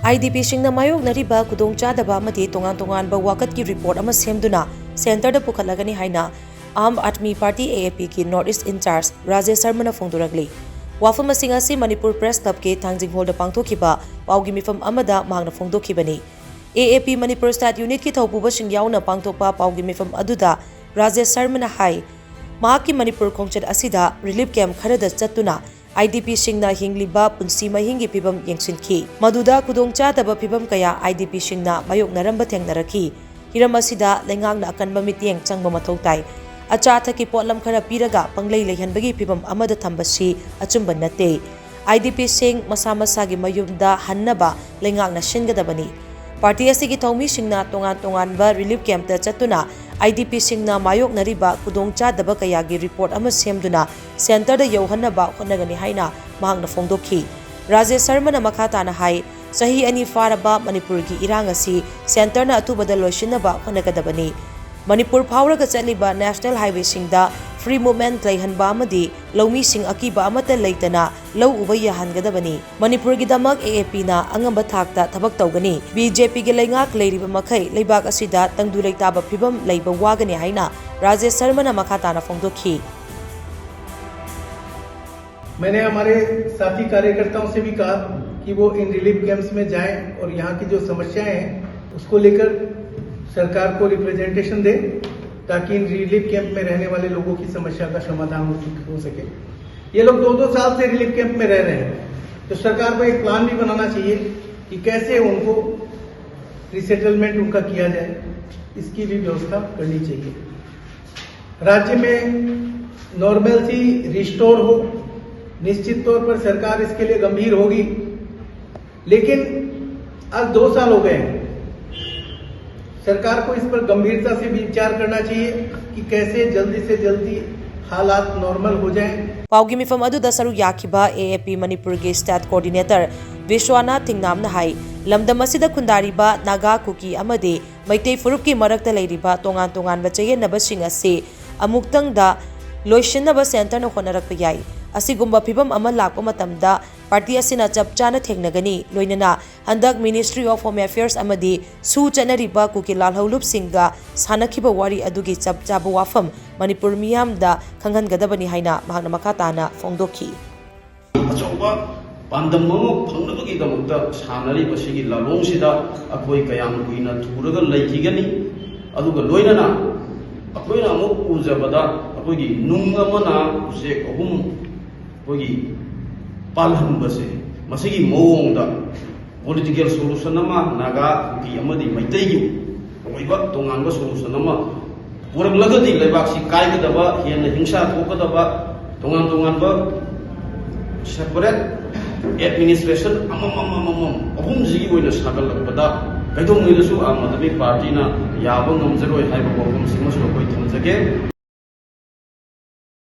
IDP सिंगना मायोगनरिबा खुदोंचादबा अमदि तोंगान-तोंगानबा वाकतकी report अमा सेमदुना सेंटरदा पुखलगनी हाइना Aam Aadmi Party AAP की north east incharge Rajesh Sharma फोंदोरगली वाफम असी मणिपुर प्रेस क्लब के थांजिंग हॉल पांथोखिबा पाउगी मिफम अमदा मांगना फोंदोखिबनी AAP मणिपुर स्टेट यूनिट की थौपुबसिंग यावना पांथोकपा पाउगी मिफम अदुदा राजेश शर्मा हाई महाकी मणिपुर खोंचत असिदा रिलीफ कैंप खरदा चत्तुना IDP सिंगना हिंगलिबा पुंसी महिंगी फिबम येंगसिनखी मदुदा खुदोंचादबा फिबम कया IDP सिंगना मायोगनरंबा थेंगनरखी हिरम असिदा लेंगांगना अकनबा मितियेंग चंगबा मथौ ताई अचाथकी पोटलम खरा पीरगा पंगलई लेहनबगी फिबम अमदा थंबसी अचुंबा नते IDP सिंग मसा मसागी मयुमदा हन्नबा लेंगांगना शिनगदबनी पार्टी असिगी थौमी सिंगना तोंगान-तोंगानबा रिलीफ कैंप ता चत्तुना IDP सिंगना मायोगनरिबा खुदोंचादबा कयागी रिपोर्ट अमा सेमदुना सेंटर दा यौहन्नबा होनगनी हाइना महांगना फोंदोखी राजेश शर्मा मखा ताना हाई सही अनि फारबा मणिपुर की इरांग असि सेंटर अथुबदा लोइसिनबा होनगदबनी मणिपुर फावरगा चलिबा नेशनल हाईवे सिंगदा फ्री मूवमेंट लेहनबा अमदि लौमी सिंग अकीबा अमता लेतना लौ उबा याहनगदबनी मणिपुर की दमक AAP ना अंगंबा थाकता थबक तौगनी BJP के लेंगाक लेरिबा मखै लेबाक असिदा तंगदु लेताबा फिबम लेबा वागनी हाइना राजेश शर्मा मखा ताना फोंदोखी। मैंने हमारे साथी कार्यकर्ताओं से भी कहा कि वो इन रिलीफ कैंप्स में जाएं और यहाँ की जो समस्याएं हैं उसको लेकर सरकार को रिप्रेजेंटेशन दे ताकि इन रिलीफ कैंप में रहने वाले लोगों की समस्या का समाधान हो सके। ये लोग 2-2 साल से रिलीफ कैंप में रह रहे हैं, तो सरकार को एक प्लान भी बनाना चाहिए कि कैसे उनको रिसेटलमेंट उनका किया जाए, इसकी भी व्यवस्था करनी चाहिए। राज्य में नॉर्मलसी रिस्टोर हो, निश्चित तौर पर सरकार इसके लिए गंभीर होगी, लेकिन आज 2 साल हो गए हैं। सरकार को इस पर गंभीरता से विचार करना चाहिए कि कैसे जल्दी से जल्दी हालात नॉर्मल हो जाएं। पाउगी मिफम अदुदा सरु याखिबा AAP मणिपुर के स्टेट कोऑर्डिनेटर विश्वनाथ थिंगनामना हाई लमदम असिदा खुंदारिबा नागा कुकी अमदे मैतै फुरुप की मरक्ता लेरिबा तोंगान-तोंगानबा चयेनबसिंग असे अमुक्तंगदा लोइसिनबा सेंटर न होनरकपा याई असिगुम्बा फिबम अमा लाकपा मतमदा पार्टी असिना चपचाना थेंगनगनी लोइनना हंदक मिनिस्ट्री ऑफ होम अफेयर्स अमदी सु चनरिबा कुकी लालहौलुप सिंगा सानखिबा वारी अदुगी चपचाबा वाफम मणिपुर मियामदा खंगनगदबनी हाइना महांगना मखा ताना फोंदोखी अचौबा पांदम अमा फंगनबगी दमकता सानरिबसिगी लालोंसिदा अखोय कयाम कुइना थुरगा लैखिगनी अदुगा लोइनना अखोयना अमुक उजबदा अखोयगी नुंग अमना उसे अहुम अखोयगी पालहनबसे मसिगी मौंगदा पॉलिटिकल सोल्यूशन अमा नागा की अमदी मैतैगी ओइबा तोंगानबा सोल्यूशन अमा पुरगलगदी लेबाक्सी कायगदबा हेन हिंसा थोकदबा तोंगान-तोंगानबा सेपरेट एडमिनिस्ट्रेशन अमम अहुमजिगी ओइना सागलकबदा कैदोंगैदसु आम आदमी पार्टी ना याबा ngamjaroi haiba wafam singmaslo koi thunjage।